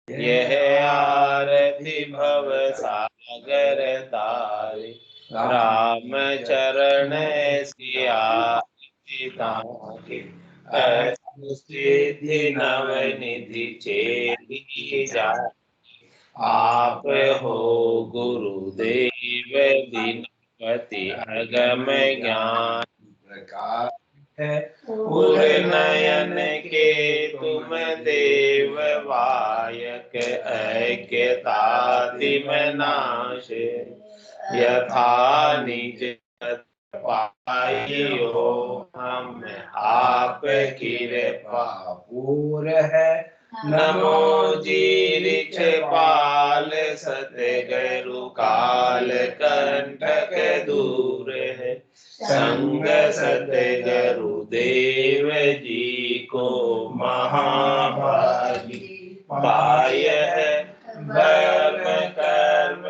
यह आरती भव सागर तारे, राम चरण सिया ताके, सिद्धि नव निधि चेति जाए, आप हो गुरुदेव दिनपति अगम ज्ञान प्रकाश है, उर नयन के तुम देव वायक, ऐक्यता तिम नाश, यथा निज पाइयो हम आप कृपा पूर है, नमो जीरिछ पाल सतगरु काल कंटक दूर है, संग सतगरु देव जी को महाभागी पाय है, धर्म कर्म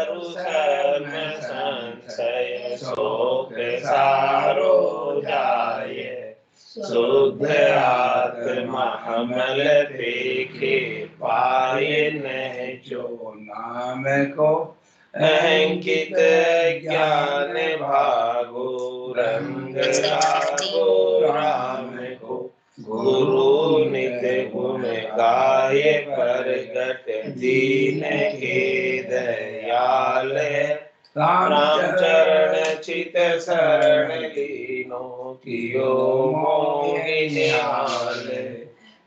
रुसर्म संशय शोक सारो जाय, शुद्ध आत्मा हमल पेखे पाए न जो नाम को, अंकित ज्ञान भागो रंग लागो राम को, गुरु नित्य गुण गाय प्रगट दीन के दयाल, राम चरण चित शरण लीनो कियो मोहि निहाल,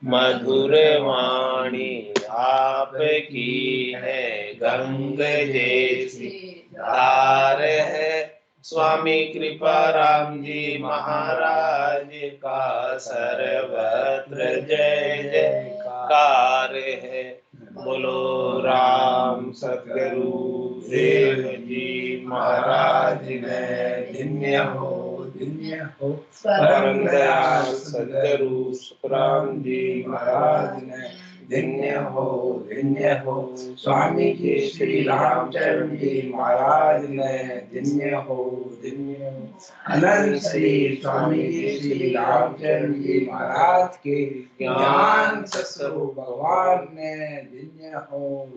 मधुर वाणी आपकी है गंग जैसी धार है, स्वामी कृपा राम जी महाराज का सर्वत्र जय जयकार है, बोलो राम सतगुरु देव जी महाराज ने धन्य हो परम दयाल सतगुरु सुखराम जी महाराज ने धन्य हो स्वामी जी श्री रामचरण जी महाराज ने धन्य हो अनंत श्री स्वामी जी श्री रामचरण जी महाराज के ज्ञान सत्स्वरूप भगवान ने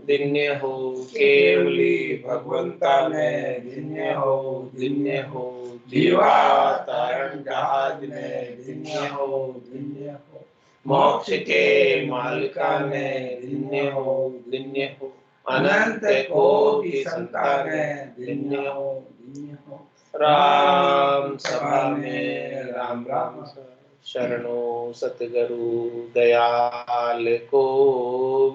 धन्य हो केवली भगवंता ने धन्य हो जीवा तारण जहाज ने धन्य हो मोक्ष के मालिका ने धन्य हो अनंत कोटि संतान धन्य हो राम सभा में राम राम शरणो सतगुरु दयाल को,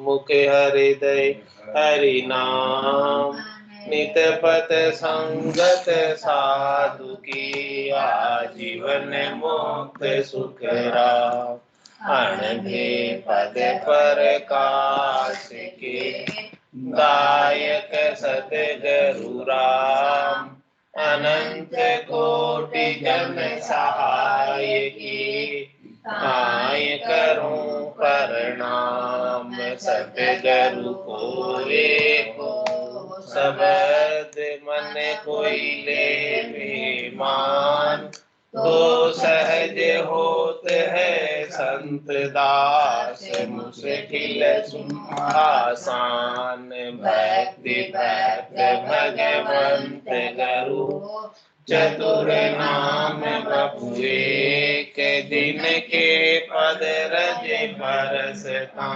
मुख हृदय हरि नाम, नित पत संगत साधु की आजीवन मुक्त सुख राम, अनभे पद प्रकाश के दायक सतगुरु राम, अनंत कोटि जन सहाय की आय करूं प्रणाम, सतगुरु को एको सबद मन कोई ले मान, तो सहज होत है संत दास, मुश्किल आसान, भक्ति भक्त भगवंत गुरु, चतुर नाम बपुए के दिन के पद रज बरसता,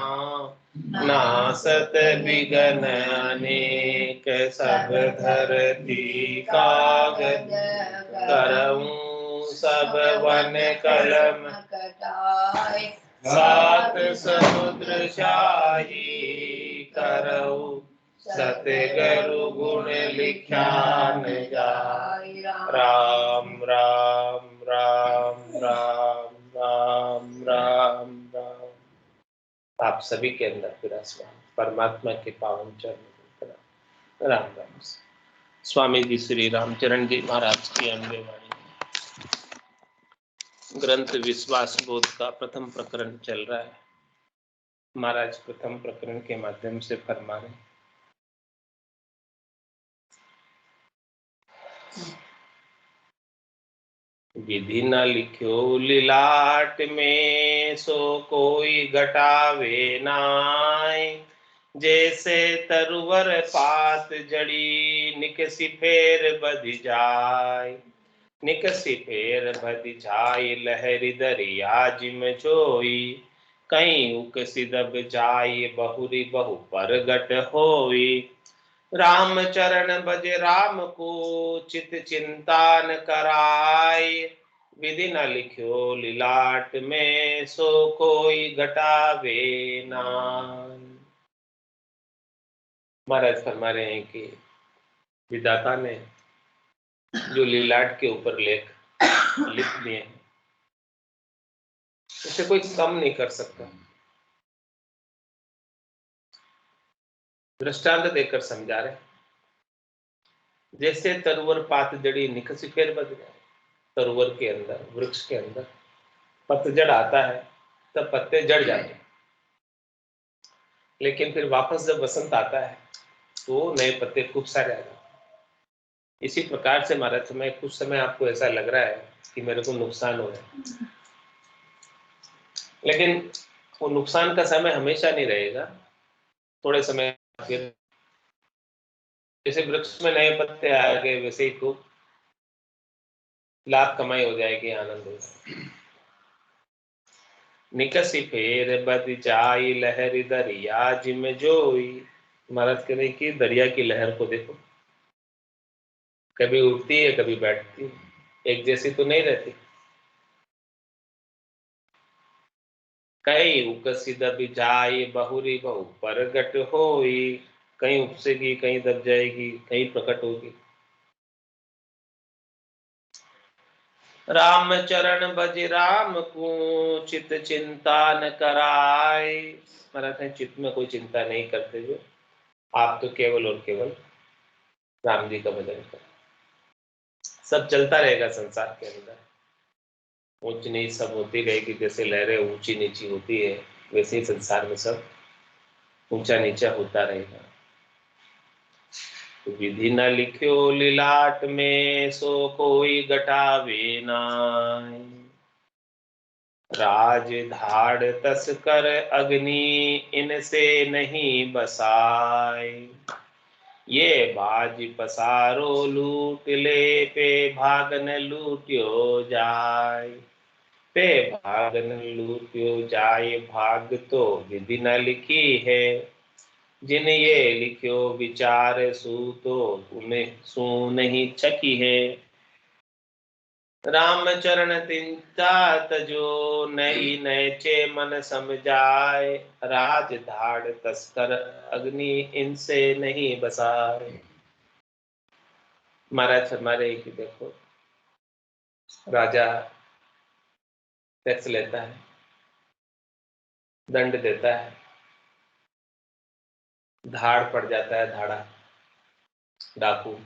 नासत बिगन अनेक सब धरती कागज, करऊं सब वन कलम कटाए, सात समुद्र शाही करऊ, सतगुरु गुण लिख्यान जाय, राम राम राम राम राम राम राम। आप सभी के अंदर विराजमान परमात्मा के पावन चरण राम राम। स्वामी जी श्री रामचरण जी महाराज की अनव्य वाणी ग्रंथ विश्वास बोध का प्रथम प्रकरण चल रहा है। महाराज प्रथम प्रकरण के माध्यम से फरमा रहे, विधि न लिख्यो लिलाट में, सो कोई घटावे नाय, जैसे तरुवर पात जड़ी, निकसी फेर बध जाय। निकसी फेर बध जाय, लहरी दरिया जिम जोई। कहीं उकसी दब जाय, बहुरी बहु परगट होई। राम चरण भज राम को, चित चिंता न कराय। विधि न लिख्यो लिलाट में, सो कोई घटावे नाय। महाराज फरमा रहे हैं कि विधाता ने जो लीलाट के ऊपर लेख लिख दिए हैं, उसे कोई कम नहीं कर सकता। दृष्टांत देकर समझा रहे, जैसे तरुवर पात जड़ी, निकसी फेर बद जाए। तरुवर के अंदर, वृक्ष के अंदर पतझड़ आता है तब पत्ते जड़ जाते हैं, लेकिन फिर वापस जब वसंत आता है तो नए पत्ते खूब सारे आ जाते हैं। इसी प्रकार से महाराज समय कुछ समय आपको ऐसा लग रहा है कि मेरे को नुकसान हो रहा है, लेकिन वो नुकसान का समय हमेशा नहीं रहेगा। थोड़े समय फिर जैसे वृक्ष में नए पत्ते आ गए, वैसे ही खूब लाभ कमाई हो जाएगी, आनंद हो जाएगा। निकसी फेर बद जाई, लहरी दरिया जिम जोई। महाराज कह रहे कि दरिया की लहर को देखो, कभी उठती है कभी बैठती है, एक जैसी तो नहीं रहती। कहीं उकसी दब जाई, बहुरी बहु परगट होई। कहीं उपसेगी, कहीं दब जाएगी, कहीं प्रकट होगी। राम चरण भज राम को, चित चिंता न कराय। महाराज है चित्त में कोई चिंता नहीं करते जो आप तो केवल और केवल राम जी का भजन करें। सब चलता रहेगा संसार के अंदर, ऊंच नीच सब होती रहेगी। जैसे लहरें ऊंची नीची होती है, वैसे ही संसार में सब ऊंचा नीचा होता रहेगा। विधि न लिख्यो लिलाट में, सो कोई घटावे नाय। राज धाड़ तस्कर अग्नि, इनसे नहीं बसाय। ये बाज पसारो लूट ले, पे भागन लूट्यो जाय। पे भागन लूट्यो जाय, भाग तो विधि न लिखी है। जिन ये लिख्यो विचार, सू तो उन्हें सू नहीं छकी है। राम चरण तिंता तजो, नई नैचे मन समझाए। राज धाड़ तस्कर अग्नि, इनसे नहीं बसाए। महाराज हमारे की देखो, राजा टैक्स लेता है, दंड देता है, धाड़ पड़ जाता है, धाड़ा डाकू,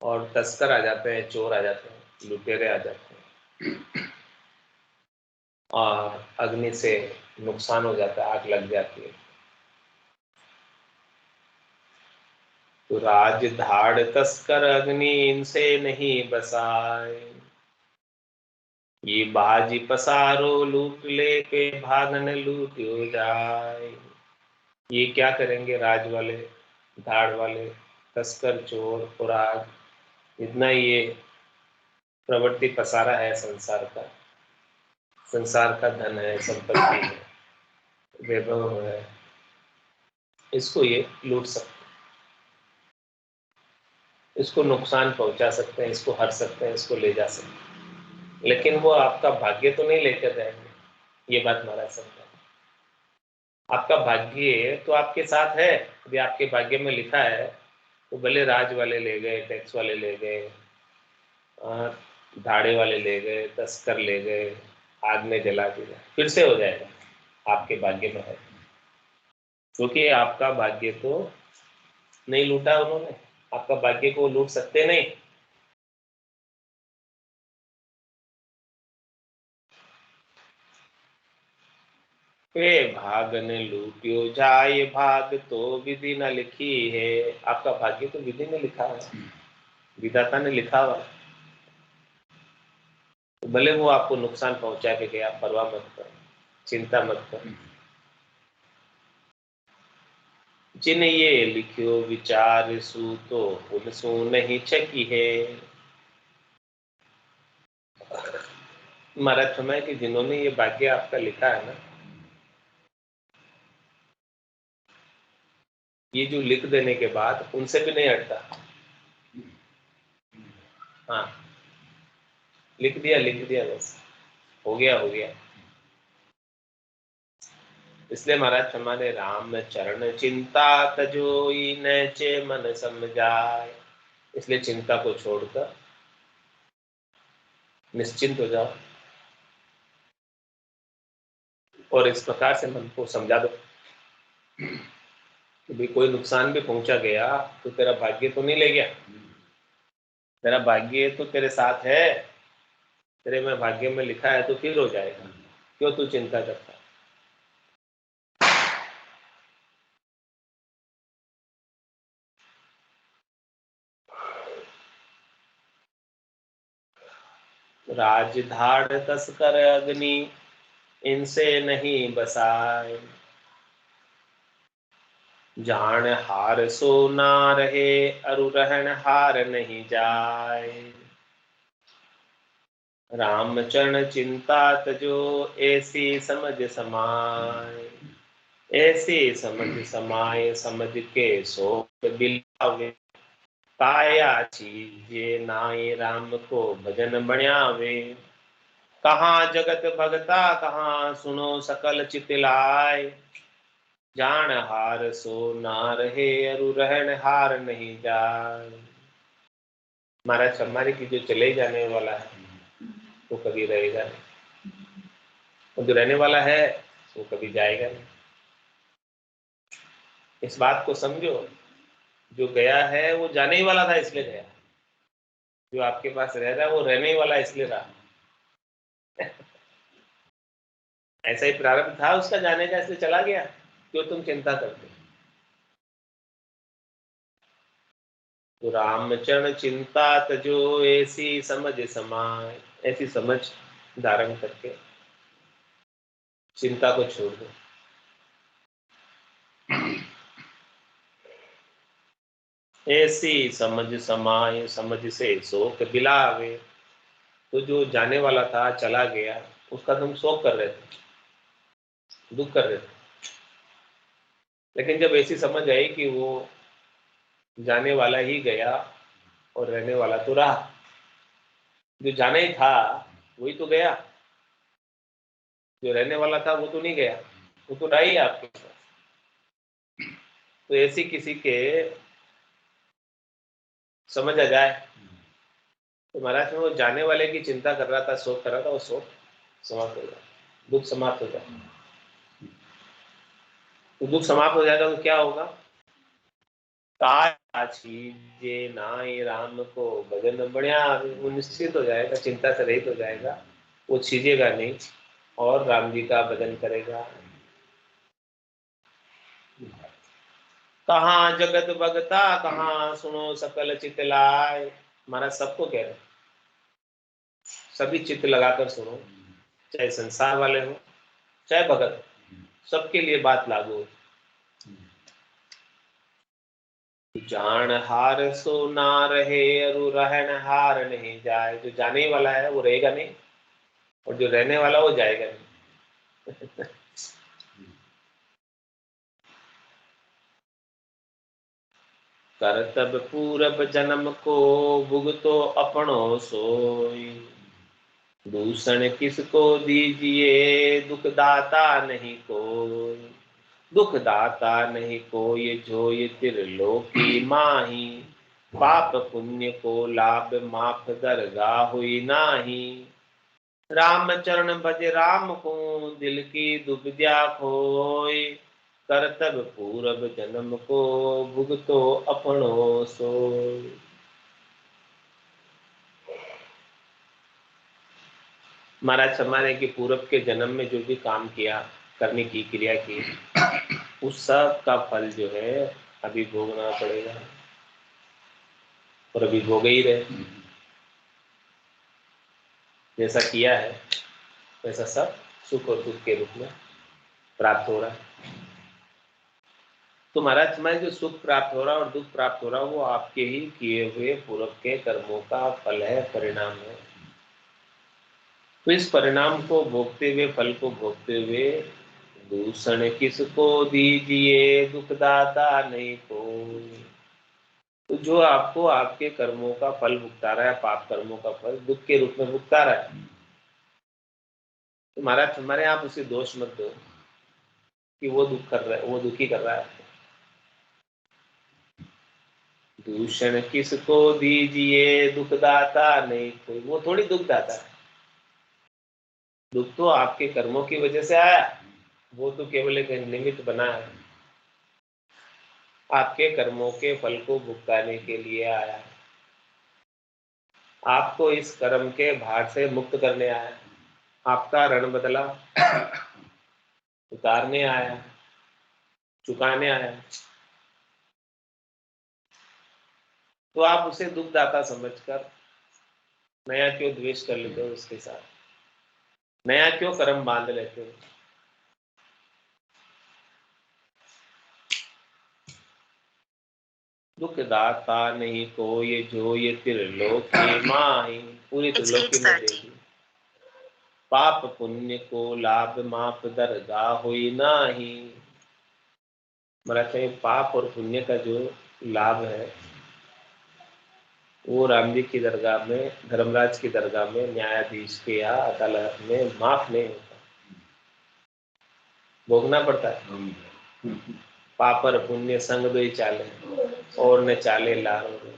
और तस्कर आ जाते हैं, चोर आ जाते हैं, लुटेरे आ जाते हैं, और अग्नि से नुकसान हो जाता है, आग लग जाती है। तो राज धाड़ तस्कर अग्नि, इनसे नहीं बसाए। ये बाजी पसारो लूट ले, के भागन लूट्यो जाए। ये क्या करेंगे राज वाले, धाड़ वाले, तस्कर, चोर और आग, इतना ये प्रवृत्ति पसारा है संसार का। संसार का धन है, संपत्ति है, वैभव है, इसको ये लूट सकते हैं, इसको नुकसान पहुंचा सकते हैं, इसको हर सकते हैं, इसको ले जा सकते हैं, लेकिन वो आपका भाग्य तो नहीं लेकर जाएंगे। ये बात महाराज समझा। आपका भाग्य तो आपके साथ है, यदि आपके भाग्य में लिखा है तो भले राज वाले ले गए, टैक्स वाले ले गए, धाड़े वाले ले गए, तस्कर ले गए, आग में जला दिया, फिर से हो जाएगा, आपके भाग्य में है। क्योंकि आपका भाग्य तो नहीं लूटा उन्होंने, आपका भाग्य को लूट सकते नहीं। पे भाग ने लूटियो जाए, भाग तो विधि न लिखी है। आपका भाग्य तो विधि ने लिखा है, विधाता ने लिखा हुआ है। तो भले वो आपको नुकसान पहुंचा के गया, परवाह मत करो, चिंता मत करो। जिन ये लिखियो विचार सू तो उनसू नहीं छकी है। महाराज फरमाए कि जिन्होंने ये भाग्य आपका लिखा है ना, ये जो लिख देने के बाद उनसे भी नहीं हटता। हाँ, लिख दिया बस, हो गया हो गया। इसलिए महाराज हमारे राम चरण चिंता तजोई नैचे मन समझाए। इसलिए चिंता को छोड़कर निश्चिंत हो जाओ और इस प्रकार से मन को समझा दो कि भाई कोई नुकसान भी पहुंचा गया तो तेरा भाग्य तो नहीं ले गया, तेरा भाग्य तो तेरे साथ है, तेरे में भाग्य में लिखा है तो फिर हो जाएगा, क्यों तू चिंता करता है। राजधाड़ तस्कर अग्नि इनसे नहीं बसाए, जान हार सो ना रहे अरु रहन हार नहीं जाए। राम चरण चिंता तजो ऐसी समझ समाए, ऐसी समझ समाए समझ के शोक बिलावे। काया चीजे नाई राम को भजन बण्यावे। कहाँ जगत भगता कहाँ सुनो सकल चितलाय। जान हार सो ना रहे अरु रहन हार नहीं जाए। महाराज हमारे की जो चले जाने वाला है वो कभी रहेगा नहीं, और जो रहने वाला है वो कभी जाएगा नहीं। इस बात को समझो, जो गया है वो जाने ही वाला था इसलिए गया, जो आपके पास रह रहा है वो रहने ही वाला इसलिए रहा। ऐसा ही प्रारंभ था उसका जाने का, इसलिए चला गया, क्यों तुम चिंता करते। तो रामचरण चिंता तजो ऐसी समझ समाए, ऐसी समझ धारण करके चिंता को छोड़ दो। ऐसी समझ समाए समझ से शोक बिलावे। तो जो जाने वाला था चला गया उसका तुम शोक कर रहे थे, दुख कर रहे थे, लेकिन जब ऐसी समझ आई कि वो जाने वाला ही गया और रहने वाला तो रहा, जो जाना ही था वही तो गया, जो रहने वाला था वो तो नहीं गया, वो तो रहा ही आपके पास। तो ऐसी किसी के समझ आ जाए तो महाराज में वो जाने वाले की चिंता कर रहा था, शोक कर रहा था, वो शोक समाप्त हो जाए, दुख समाप्त हो जाए। तो दुख समाप्त हो जाएगा तो क्या होगा? जे नाई राम को भजन बढ़िया, वो निश्चित हो जाएगा, चिंता से रहित हो जाएगा, वो छीजेगा नहीं और राम जी का भजन करेगा। कहाँ जगत भगता कहाँ सुनो सकल चितलाय। महाराज सबको कह रहे, सभी चित्त लगाकर सुनो, चाहे संसार वाले हो चाहे भगत, सबके लिए बात लागू हो। जान हार सो ना रहे अरु रहन हार नहीं जाए। जो जाने वाला है वो रहेगा नहीं और जो रहने वाला वो जाएगा नहीं। करतब पूरब जन्म को भुगतो अपनो सोई। दूषण किसको दीजिए दुखदाता नहीं कोई। दुखदाता नहीं कोई जो ये त्रिलोकी माही। पाप पुण्य को लाभ माफ दरगाह हुई नाही। राम चरण भज राम को दिल की दुविधा खोई। करतब पूरब जन्म को भुगतो अपनो सोई। महाराज हमारे के पूरब के जन्म में जो भी काम किया, करने की क्रिया की, उस सब का फल जो है अभी भोगना पड़ेगा और अभी भोग ही रहे। जैसा किया है वैसा सब सुख और दुख के रूप में प्राप्त हो रहा है। तो महाराज तुम्हारे जो सुख प्राप्त हो रहा है और दुख प्राप्त हो रहा है वो आपके ही किए हुए पूर्व के कर्मों का फल है, परिणाम है। तो इस परिणाम को भोगते हुए, फल को भोगते हुए दूषण किसको दीजिए, दुखदाता नहीं कोई। तो जो आपको आपके कर्मों का फल भुगता रहा है, पाप कर्मों का फल दुख के रूप में भुगता रहा है, तो महाराज तुम्हारे आप उसे दोष मत दो कि वो दुख कर रहा है, वो दुखी कर रहा है। दूषण किसको दीजिए, दुखदाता नहीं कोई। वो थोड़ी दुखदाता है, दुख तो आपके कर्मों की वजह से आया, वो तो केवल एक निमित्त बना है, आपके कर्मों के फल को भुगताने के लिए आया, आपको इस कर्म के भार से मुक्त करने आया, आपका ऋण बदला उतारने आया, चुकाने आया। तो आप उसे दुखदाता समझकर नया क्यों द्वेष कर लेते हो उसके साथ, नया क्यों कर्म बांध लेते हो। दुखदाता नहीं कोई जो ये त्रिलोकी माही, पूरी त्रिलोकी में देगी। पाप पुण्य को लाभ माप दरगाह हुई नाही। महाराज पाप और पुण्य का जो लाभ है वो राम जी की दरगाह में, धर्मराज की दरगाह में, न्यायाधीश के या अदालत में माफ नहीं होता, भोगना पड़ता है। पापर पुण्य संग दो चाले और न चाले लारो रे,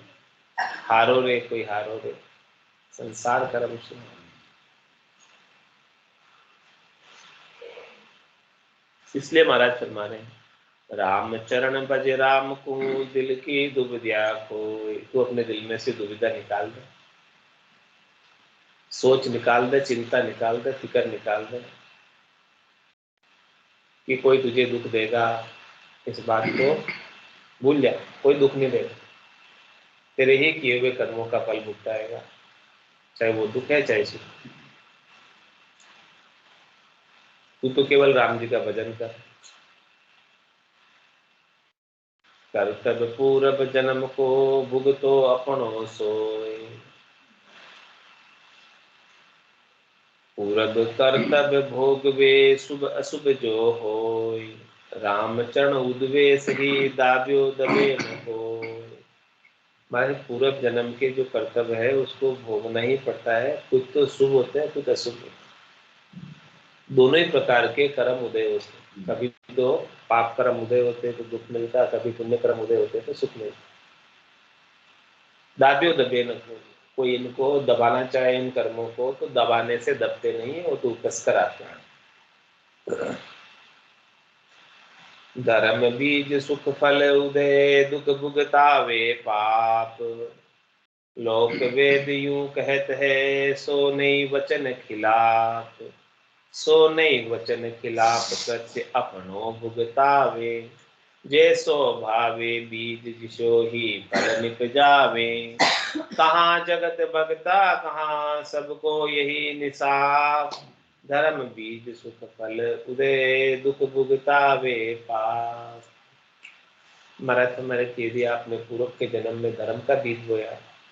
हारो रे कोई हारो रे, संसार कर्म से। इसलिए महाराज फरमा रहे हैं, राम चरण भज राम को, दिल की दुविधा खोई। तू अपने दिल में से दुविधा निकाल दे, सोच निकाल दे, चिंता निकाल दे, फिक्र निकाल दे कि कोई तुझे दुख देगा, इस बात को भूल जा। कोई दुख नहीं देगा, तेरे ही किए हुए कर्मों का फल भुगताएगा, चाहे वो दुख है चाहे सुख। तू तो केवल राम जी का भजन कर। कर्तव्य पूरब जन्म को भुगतो अपनो सोय, पूरब कर्तव्य भोग वे शुभ अशुभ जो होय, राम चरण उदवे सही दाव्यो दबे न होय। हमारे पूर्व जन्म के जो कर्तव्य है उसको भोगना ही पड़ता है, कुछ तो शुभ होते हैं कुछ अशुभ होते हैं। दोनों ही प्रकार के कर्म उदय होते हैं, कभी तो पाप कर्म उदय होते हैं तो दुख मिलता, कभी पुण्य कर्म उदय होते हैं तो सुख मिलता। दाव्यो दबे न होय, कोई इनको दबाना चाहे इन कर्मों को तो दबाने से दबते नहीं है, वो तो कस कर आते हैं। धर्म बीज सुख फल उदय, दुख भुगतावे पाप। लोक वेद यूं कहत है, सो नहीं वचन खिलाफ। सो नहीं वचन खिलाफ सत्य अपनो भुगतावे। जैसो भावे बीज जिसो ही फल निपजावे। कहाँ जगत भगता कहाँ सबको यही निसाफ। धर्म बीज सुख फल उदय, दुख भुगतावे पाप। मरत यदि आपने पूर्व के जन्म में धर्म का बीज बोया,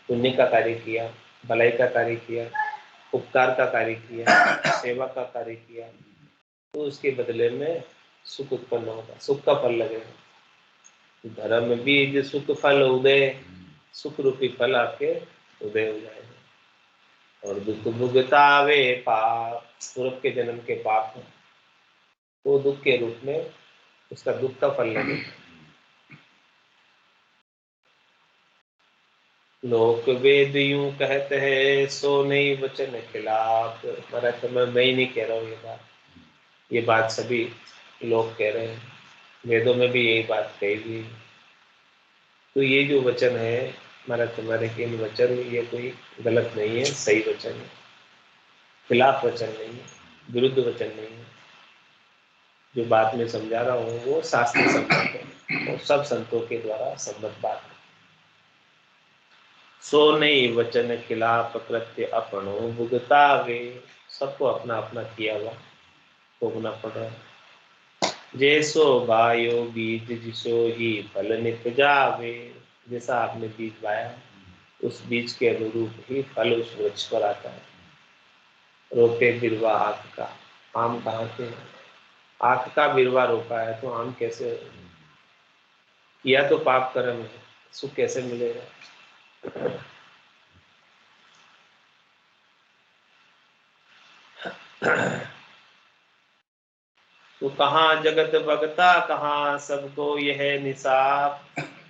पुण्य का कार्य किया, भलाई का कार्य किया, उपकार का कार्य किया, सेवा का कार्य किया, तो उसके बदले में सुख उत्पन्न होगा, सुख का फल लगेगा। धर्म बीज सुख फल उदय, सुख रूपी फल आपके उदय हो जाएगा। और दुख भुगतावे पाप, पूर्व के जन्म के पाप है वो दुख के रूप में उसका दुख का फल लगेगा। लोक वेद यूं कहते हैं, सो नहीं वचन खिलाफ। महाराज मैं ही नहीं कह रहा हूँ ये बात सभी लोग कह रहे हैं, वेदों में भी यही बात कही गई। तो ये जो वचन है महाराज तुम्हारे के इन वचन, ये कोई गलत नहीं है, सही वचन है, खिलाफ वचन नहीं है, विरुद्ध वचन नहीं है। जो बात मैं समझा रहा हूँ वो शास्त्र सम्मत है और सब संतों के द्वारा सम्मत बात है। सो नहीं वचन खिलाफ कृत्य अपनो भुगतावे। सबको अपना अपना किया हुआ भोगना पड़ रहा है। जैसो बायो बीज जिसो ही फल नित जावे। जैसा आपने बीज बाया उस बीज के अनुरूप ही फल उस वृक्ष पर आता है। रोपे बिरवा आख का, आम कहाँ से है? आख का बिरवा रोपा है तो आम कैसे? किया तो पाप कर्म है, सुख कैसे मिलेगा? तो कहाँ जगत भगता, कहाँ सबको यह निसाब।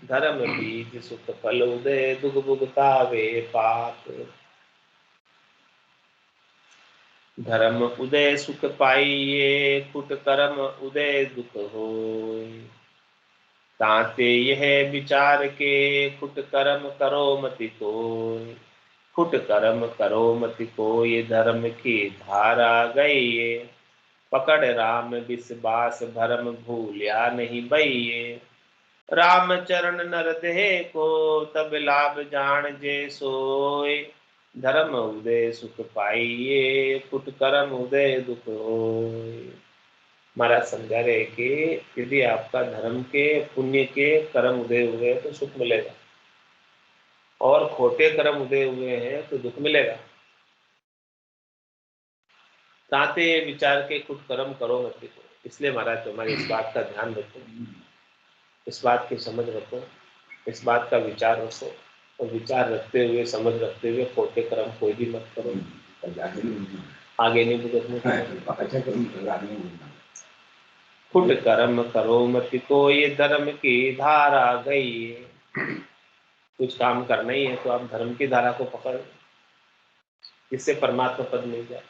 धर्म बीज सुख फल उदय, दुख भुगतावे पाप। धर्म उदय सुख पाइये, कुट कर्म उदय दुख होय। ताते यह विचार के, कुट कर्म करो मति कोय। कुट कर्म करो मति कोय, धर्म की धारा गई। पकड़ राम विश्वास, भरम भूलिया नहीं बइये। राम चरण नर देह को, तब लाभ जान जे सोय। धर्म उदय सुख पाइये, कुट कर्म उदय दुख होय। महाराज समझा रहे कि यदि आपका धर्म के पुण्य के कर्म उदय हुए तो सुख मिलेगा, और खोटे कर्म उदय हुए हैं तो दुख मिलेगा। ताते विचार के कुछ कर्म करो मत लिखो। इसलिए महाराज तुम्हारी इस बात का ध्यान रखो, इस बात की समझ रखो, इस बात का विचार रखो, और विचार रखते हुए समझ रखते हुए खोटे कर्म कोई भी मत करो, आगे नहीं भुगतने का। खुद कर्म करो मत को, ये धर्म की धारा गई। कुछ काम करना ही है तो आप धर्म की धारा को पकड़, इससे परमात्मा पद मिल जाए।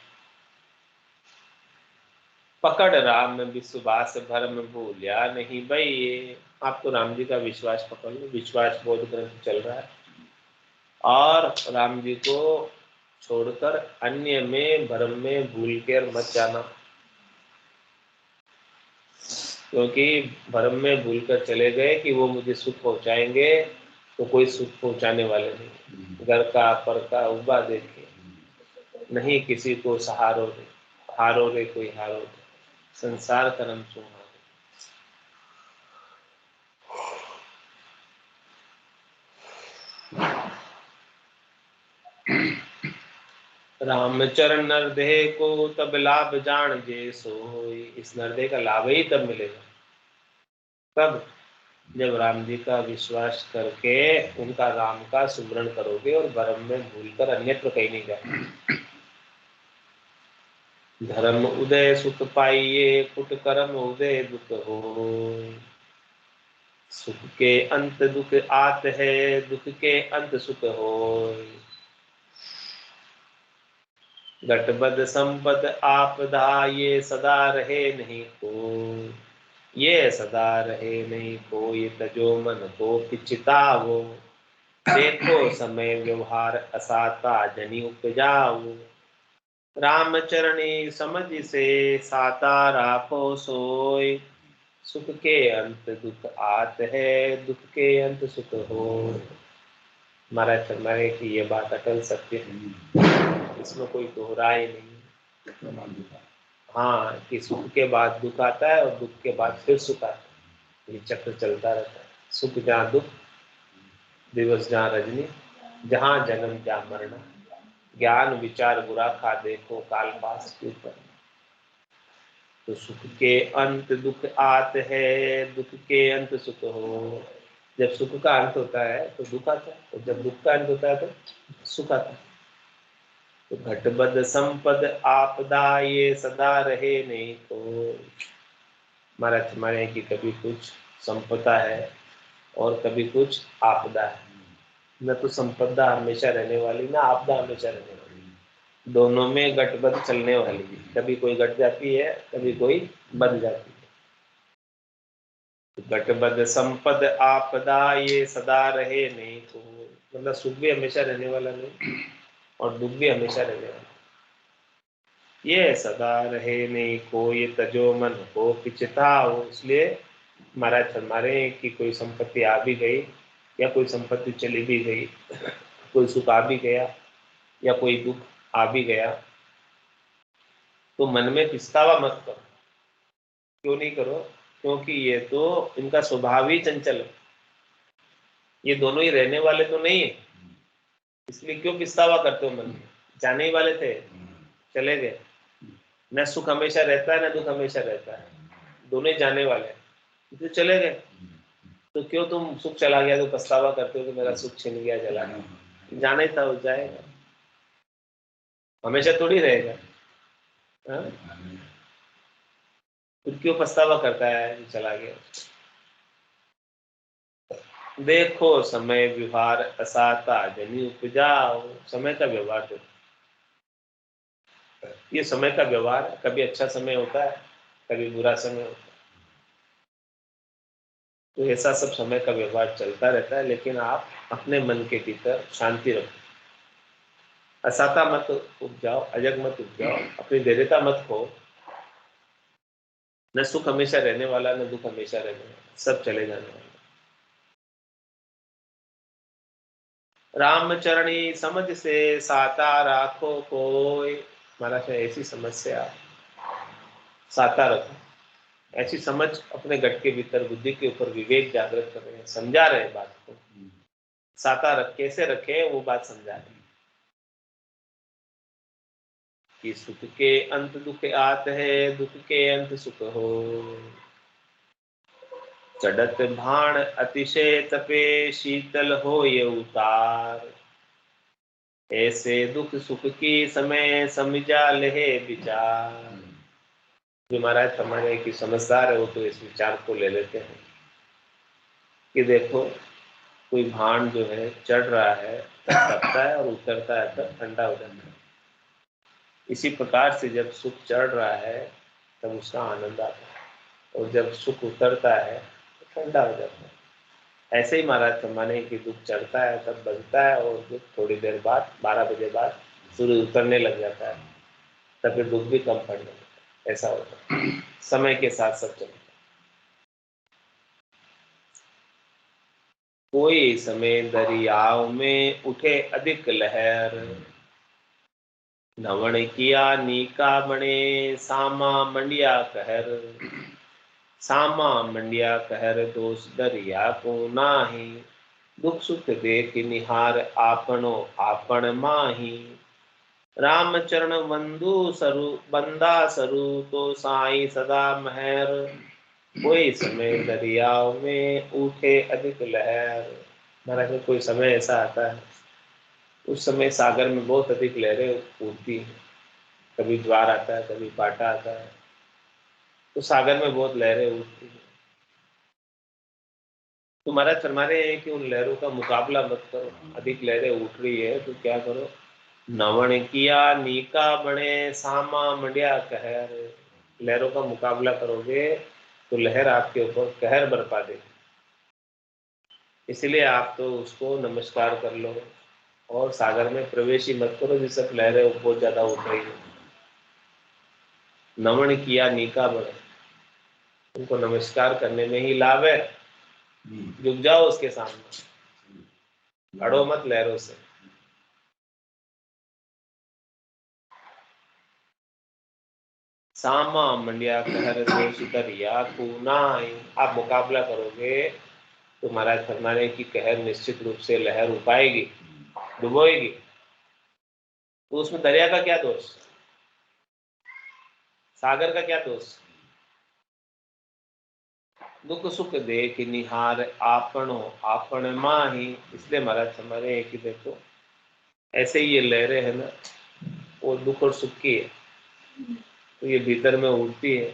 पकड़ राम विश्वास, भरम भूलिया नहीं भई। आप तो राम जी का विश्वास पकड़ लो, विश्वास बोध ग्रंथ चल रहा है, और राम जी को छोड़कर अन्य में भरम में भूल कर मत जाना, क्योंकि भरम में भूल कर चले गए कि वो मुझे सुख पहुंचाएंगे, तो कोई सुख पहुंचाने वाले नहीं। घर का पर का उबा देखे, नहीं किसी को सहारो दे, हारो रे कोई हारो दे, संसार कर्म सुहारो। राम चरण नरदेह को, तब लाभ जान जे सोई। इस नरदेह का लाभ ही तब मिलेगा, तब जब राम जी का विश्वास करके उनका राम का सुमरण करोगे और भरम में भूलकर अन्यत्र कहीं नहीं जाओगे। धर्म उदय सुख पाइये, कुट कर्म उदय दुख होय। सुख के अंत दुख आत है, दुख के अंत सुख होय। घटबद संपद आपदा, ये सदा रहे नहीं कोय। ये सदा रहे नहीं कोई, तजो मन को पिछतावो। देखो समय व्यवहार असाता, जनि उपजाओ। राम चरणी समझ से, साता राखो सोय। सुख के अंत दुख आत है, दुख के अंत सुख हो। महाराज फरमाए कि ये बात अटल सत्य है, इसमें कोई दोहराई नहीं। हाँ, कि सुख के बाद दुख आता है और दुख के बाद फिर सुख आता है, ये चक्र चलता रहता है। सुख जहाँ दुख, दिवस जहाँ रजनी, जहाँ जन्म जहाँ मरना। ज्ञान विचार बुरा खा देखो, काल पास के ऊपर। तो सुख के अंत दुख आत है, दुख के अंत सुख हो। जब सुख का अंत होता है तो दुख आता है, और जब दुख का अंत होता है तो सुख आता है। तो घटबद संपद आपदा, ये सदा रहे नहीं तो। महाराज हमारे की कभी कुछ संपदा है और कभी कुछ आपदा है। न तो संपदा हमेशा रहने वाली, ना आपदा हमेशा रहने वाली। दोनों में गटबद चलने वाली है, कभी कोई गट जाती है, कभी कोई बद जाती है। गटबद संपद आपदा, ये सदा रहे नहीं तो। मतलब सुख भी हमेशा रहने वाला नहीं और दुख भी हमेशा रहने वाला। ये सदा रहे नहीं को, ये तजो मन को पिछताओ। इसलिए महाराज फरमा रहे हैं कि कोई संपत्ति आ भी गई या कोई संपत्ति चली भी गई, कोई सुख आ भी गया या कोई दुख आ भी गया, तो मन में पछतावा मत करो। क्यों नहीं करो? क्योंकि ये तो इनका स्वभाव ही चंचल है, ये दोनों ही रहने वाले तो नहीं है। इसलिए क्यों पछतावा करते हो मन में? जाने ही वाले थे, चले गए। न सुख हमेशा रहता है, न दुख हमेशा रहता है, दोनों ही जाने वाले हैं, तो चले गए। तो क्यों तुम सुख चला गया तो पछतावा करते हो कि मेरा सुख छिन गया, चला गया? जाना ही था, हो जाएगा, हमेशा थोड़ी रहेगा। हाँ? फिर क्यों पछतावा करता है कि चला गया? देखो समय व्यवहार असाता जनी उपजाओ। समय का व्यवहार देखो, ये समय का व्यवहार है, कभी अच्छा समय होता है, कभी बुरा समय होता है। तो ऐसा सब समय का व्यवहार चलता रहता है, लेकिन आप अपने मन के भीतर शांति रखो, असाता मत उपजाओ, अजग मत उपजाओ, अपनी धैर्यता मत खो। न सुख हमेशा रहने वाला, न दुख हमेशा रहने वाला, सब चले जाने वाला। रामचरणी समझ से साता राखो कोई। महाराज ऐसी समस्या साता रखो, ऐसी समझ अपने गट के भीतर, बुद्धि के ऊपर विवेक जागृत कर रहे हैं, समझा रहे हैं बात को। साता रख, कैसे रखे वो बात समझा रहे हैं कि सुख के अंत दुख आत है, दुख के अंत सुख हो। चढ़त भाण अतिशय तपे, शीतल हो ये उतार। ऐसे दुख सुख की समय समझा ले विचार। जो महाराज हमारे की समझदार है वो तो इस विचार को ले लेते हैं कि देखो कोई भाण जो है चढ़ रहा है तब तपता है और उतरता है तब ठंडा हो जाता है। इसी प्रकार से जब सुख चढ़ रहा है तब उसका आनंद आता है, और जब सुख उतरता है तो ठंडा हो जाता है। ऐसे ही महाराज फरमाने कि दुख चढ़ता है तब बजता है, और दुख थोड़ी देर बाद 12 बजे बाद सूर्य उतरने लग जाता है, तब फिर दुख भी कम पड़ने लगता है। ऐसा होता है, समय के साथ सब चलता है। कोई समय दरियाव में उठे अधिक लहर, नवण किया नीका बने सामा मंडिया कहर। सामा मंडिया कहर दोष दरिया को नाही, दुख सुख देख निहार आपनो आपन माही। रामचरण बंधु सरु बंदा सरु, तो साई सदा महर। कोई समय दरियाव में उठे अधिक लहर। महाराज कोई समय ऐसा आता है, उस समय सागर में बहुत अधिक लहरें उठती हैं, कभी ज्वार आता है, कभी पाटा आता है, तो सागर में बहुत लहरें उठती हैं। तो महाराज फरमा रहे हैं कि उन लहरों का मुकाबला मत करो, अधिक लहरें उठ रही है तो क्या करो, नवण किया नीका बने सामा मंडिया कहर। लहरों का मुकाबला करोगे तो लहर आपके ऊपर कहर बरपा देगी, इसलिए आप तो उसको नमस्कार कर लो और सागर में प्रवेश ही मत करो जिससे लहरें बहुत ज्यादा उठ रही है। नमन किया नीका बने, उनको नमस्कार करने में ही लाभ है। झुक जाओ उसके सामने, अड़ो मत लहरों से। सामा मंडिया कहर दोष दरिया कुनाई। आप मुकाबला करोगे तो महाराज फरमाने की कहर निश्चित रूप से लहर उपाएगी, डुबोएगी। तो उसमें दरिया का क्या दोष, सागर का क्या दोष? दुख सुख देख निहार आपनो आपन माही। इसलिए महाराज हमारे एक ही देखो, ऐसे ही ये लहरें है ना, वो दुख और सुख की है, तो ये भीतर में उड़ती है,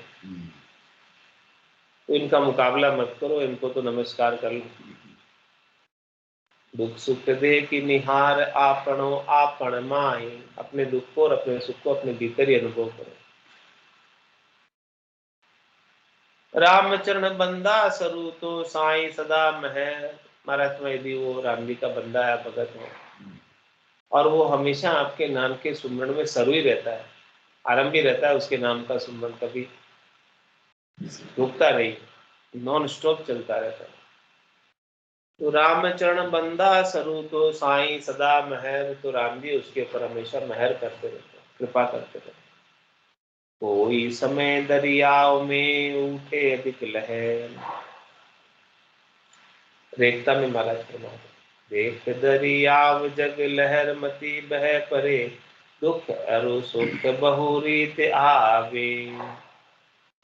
तो इनका मुकाबला मत करो, इनको तो नमस्कार कर लो। दुख सुख देख निहार आपनो आपन माही। अपने दुख को और अपने सुख को अपने भीतर ही अनुभव करो। रामचरण बंदा सरू, तो साई सदा महर। महाराज में यदि वो राम जी का बंदा है, भगत है, और वो हमेशा आपके नाम के सुमरण में सरू ही रहता है, आरंभ ही रहता है उसके नाम का सुमरण, कभी रुकता नहीं, नॉन स्टॉप चलता रहता है। तो रामचरण बंदा सरू, तो साई सदा महर। तो राम जी उसके ऊपर हमेशा महर करते रहते हैं, कृपा करते रहते हैं। कोई समय दरियाओं में उठे अधिक लहर। रेखता में महाराज फरमा देख दरियाव जग लहर मती बह परे, दुख अरु सुख बहु रीत आवे।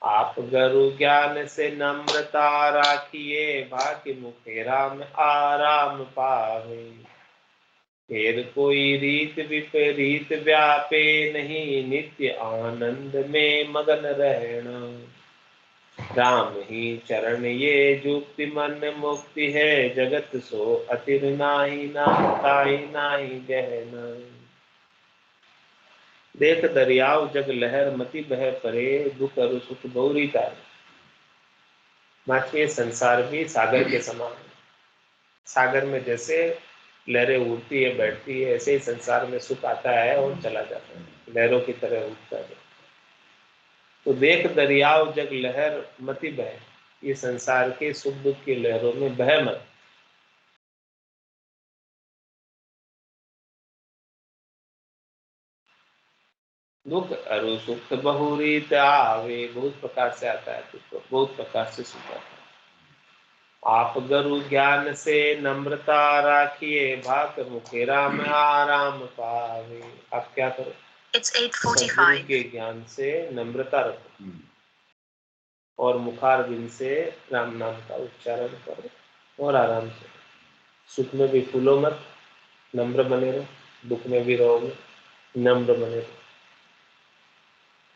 आप गुरु ज्ञान से नम्रता राखिए, भाग्य मुखे राम आराम पावे। फिर कोई रीत विपरीत व्यापे नहीं, नित्य आनंद में मगन रहना। राम ही चरण ये जुक्ति मन मुक्ति है, जगत सो अतिर नाही नाहि नाही गहना। देख दरियाव जग लहर मति बह परे, दुख अरु सुख बहुरी तारे। माचिए संसार भी सागर के समान है। सागर में जैसे लहरें उड़ती है बैठती है, ऐसे ही संसार में सुख आता है और चला जाता है, लहरों की तरह उठता है। तो देख दरियाव जग लहर मति बह, ये संसार के सुख दुख की लहरों में बह मत। दुख अरु सुख बहुरीत आवे, बहुत प्रकार से आता है दुख, बहुत प्रकार से सुख आता है। आप गुरु ज्ञान से नम्रता राखिए, भाक मुखे राम आराम पावे। आप क्या करो, सद्गुरु के ज्ञान से नम्रता रखो और मुखारबिंद से राम नाम का उच्चारण करो और आराम से। सुख में भी फूलो मत, नम्र बने रहो, दुख में भी रहोगे नम्र बने रहो।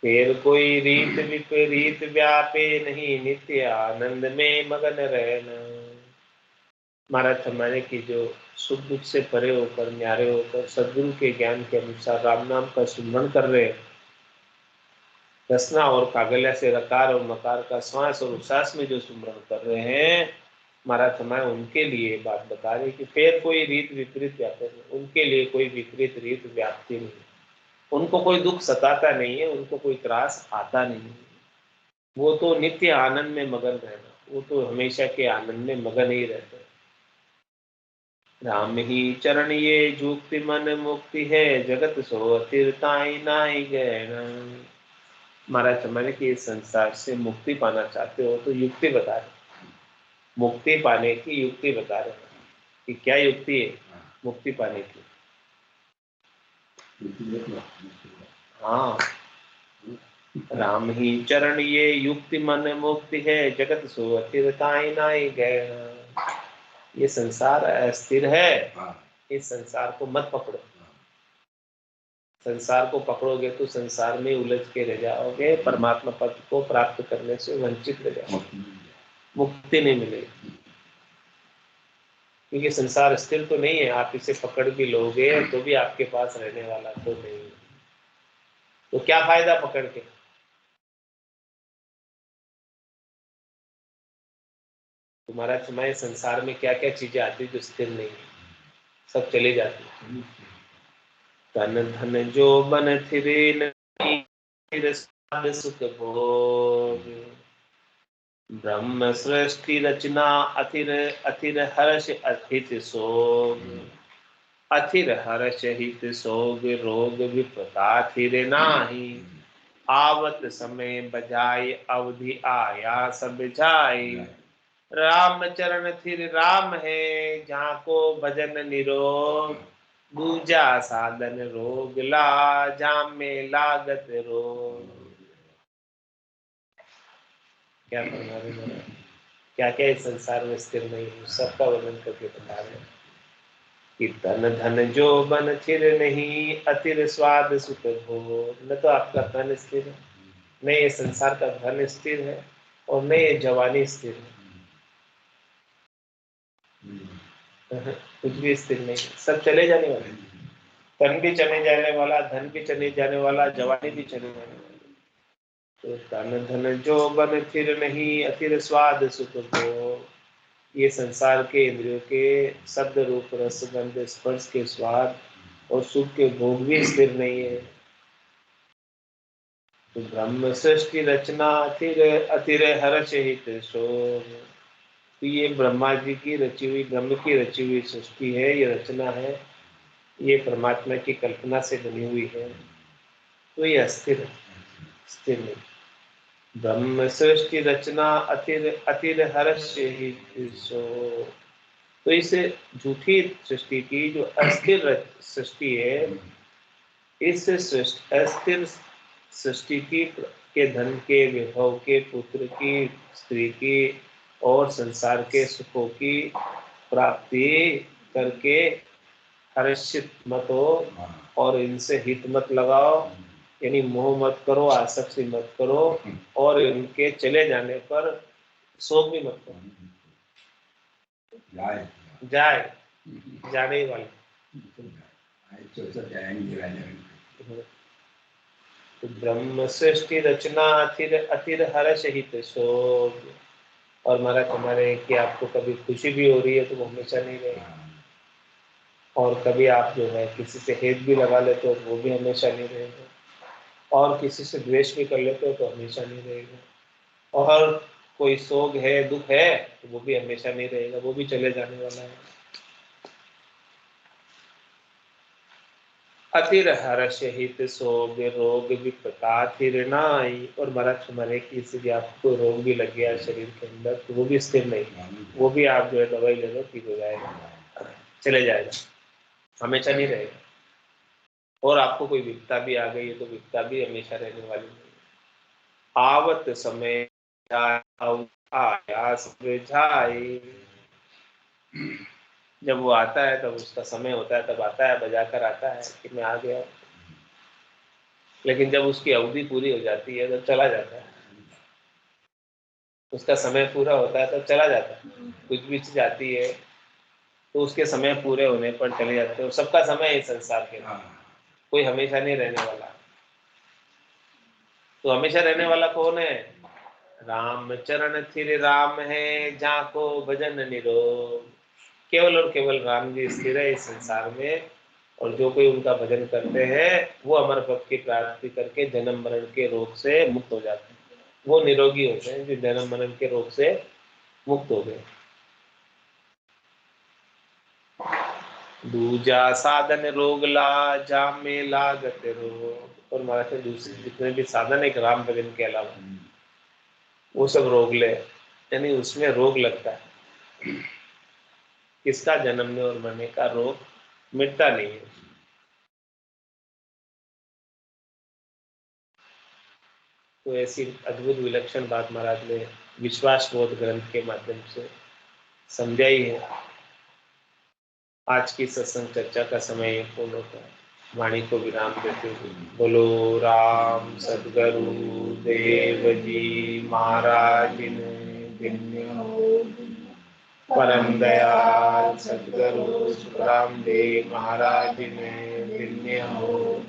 फिर कोई रीत विपरीत व्यापे नहीं, नित्य आनंद में मगन रहना। महाराज हमारे की जो सुख दुख से परे होकर न्यारे होकर सदगुरु के ज्ञान के अनुसार राम नाम का सुमरण कर रहे हैं। रसना और कागल्या से रकार और मकार का श्वास और उच्छ्वास में जो सुमरण कर रहे हैं, महाराज हमारे उनके लिए बात बता रहे कि फिर कोई रीत विपरीत व्यापे नहीं, उनके लिए कोई विपरीत रीत व्याप्ति नहीं, उनको कोई दुख सताता नहीं है, उनको कोई त्रास आता नहीं है। वो तो नित्य आनंद में मगन रहना, वो तो हमेशा के आनंद में मगन ही रहते हैं। राम ही चरण ये जुक्ति मन मुक्ति है, जगत सो अतिरताई नाई गहना। महाराज हमारे कि इस संसार से मुक्ति पाना चाहते हो तो युक्ति बता रहे, मुक्ति पाने की युक्ति बता रहे कि क्या युक्ति है मुक्ति पाने की। हाँ, राम ही चरण ये युक्ति मन मुक्ति है, जगत सो अतिरताई नाई गहना। ये संसार अस्थिर है, इस संसार को मत पकड़ो। संसार को पकड़ोगे तो संसार में उलझ के रह जाओगे, परमात्मा पद को प्राप्त करने से वंचित रह जाओगे, मुक्ति नहीं मिलेगी। क्योंकि संसार स्थिर तो नहीं है, आप इसे पकड़ भी लोगे तो भी आपके पास रहने वाला तो नहीं है, तो क्या फायदा पकड़ के। तुम्हारा तुम्हारे संसार में क्या क्या चीजें आती है जो स्थिर नहीं है, सब चली जाती है। तन धन जो बन थिरे नहीं, सुख भोग। ब्रह्म सृष्टि रचना अथिर अथिर हर्ष अहित सोग। अथिर हर्ष हित सोग, रोग विपता थिर नाही। आवत समय बजाय अवधि आया सब जाय। राम चरण थिर राम है, जहाँ को भजन निरोग। दूजा साधन रोग ला, जाम में लागत रोग। क्या फरमा रहे, क्या क्या इस संसार में स्थिर नहीं है, सबका वर्णन करके बता रहे कि तन धन जो बन थिर नहीं, अतिर स्वाद सुख भोग। न तो आपका धन स्थिर है, न ये संसार का धन स्थिर है, और न ये जवानी स्थिर है। कुछ भी स्थिर नहीं, सब चले जाने वाले। तन भी चले जाने वाला, धन भी चले जाने वाला, जवानी भी चले जाने वाली। तो तन धन जो बन थिर नहीं, अतिर स्वाद सुख भोग। ये संसार के इंद्रियों के शब्द रूप रस गंध स्पर्श के स्वाद और सुख के भोग भी स्थिर नहीं है। तो ब्रह्म सृष्टि रचना अतिर अतिर हर्ष हित शोक। तो ये ब्रह्मा जी की रची हुई, ब्रह्म की रची हुई सृष्टि है, ये रचना है, ये परमात्मा की कल्पना से बनी हुई है, तो ये अस्थिर है। स्थिर नहीं। ब्रह्म सृष्टि रचना अतिर अतिर हर्ष ही सो। तो इस झूठी सृष्टि की जो अस्थिर सृष्टि है, इस अस्थिर सृष्टि की के धन के, विभव के, पुत्र की, स्त्री की और संसार के सुखों की प्राप्ति करके हर्षित मत हो और इनसे हित मत लगाओ, यानी मोह मत करो, आसक्ति मत करो, और इनके चले जाने पर शोक भी मत करो। जाए जाने ही वाले तो ब्रह्म सृष्टि रचना अतिर अतिर हर्ष हित शोक। और महाराज हमारे कि आपको कभी खुशी भी हो रही है तो वो हमेशा नहीं रहेगी, और कभी आप जो है किसी से हेत भी लगा लेते हो तो वो भी हमेशा नहीं रहेगा, और किसी से द्वेष भी कर लेते हो तो हमेशा नहीं रहेगा, और कोई शोक है, दुख है तो वो भी हमेशा नहीं रहेगा, वो भी चले जाने वाला है। अतिर हर्ष हित शोक रोग विपताथिर नाई। और महाराज हमारे किसी भी आपको रोग भी लग गया शरीर के अंदर तो वो भी स्थिर नहीं, वो भी आप जो है दवाई ले लो ठीक हो जाएगा, चले जाएगा, हमेशा नहीं रहेगा। और आपको कोई विपता भी आ गई है तो विपता भी हमेशा रहने वाली नहीं। आवत समय आयास बुझाई। जब वो आता है तब उसका समय होता है, तब आता है, बजाकर आता है कि मैं आ गया, लेकिन जब उसकी अवधि पूरी हो जाती है तब चला जाता है, उसका समय पूरा होता है तब चला जाता है। कुछ भी चीज आती है तो उसके समय पूरे होने पर चले जाते हैं। सबका समय है संसार के, कोई हमेशा नहीं रहने वाला। तो हमेशा रहने वाला कौन है? राम चरण थिर राम है जाको भजन निरोग। केवल और केवल राम जी स्थिर है इस संसार में, और जो कोई उनका भजन करते हैं वो अमर पद की प्राप्ति करके जन्म मरण के रोग से मुक्त हो जाते हैं। वो निरोगी होते हैं जो जन्म मरण के रोग से मुक्त हो गए। दूजा साधन रोग ला जामे लागत रोग। और हमारे से दूसरे जितने भी साधन है राम भजन के अलावा वो सब रोग ले, यानी उसमें रोग लगता है। किसका? जन्मने और मरने का रोग मिटता नहीं है। तो ऐसी अद्भुत विलक्षण बात महाराज ने विश्वास बोध ग्रंथ के माध्यम से समझाई है। आज की सत्संग चर्चा का समय पूर्ण होता है। वाणी को विराम देते हुए बोलो राम सद्गुरु देव जी महाराज ने धन्य हो। परम दयाल सद्गुरु सुखराम देव महाराज ने धन्य हो।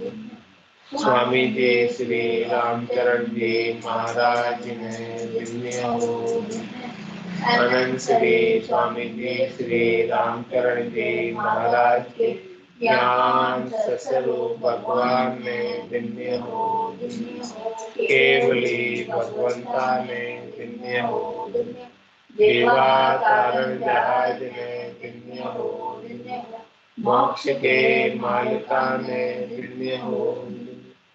स्वामी जी श्री रामचरण जी महाराज ने धन्य हो। अनंत श्री स्वामी जी श्री रामचरण जी महाराज के ज्ञान स्वरूप भगवान ने धन्य हो। केवली भगवंता ने धन्य हो। देवातारण जहाज ने धन्य हो। मोक्ष के मालिका ने धन्य हो।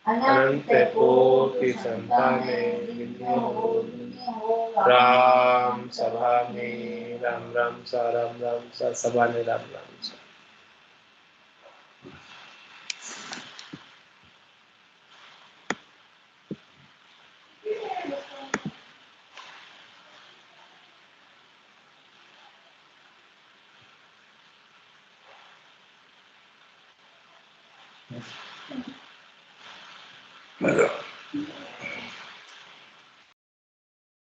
अनंत कोटि संताने धन्य हो। राम सभा में राम राम सा, राम राम सा, सभा में राम राम सा।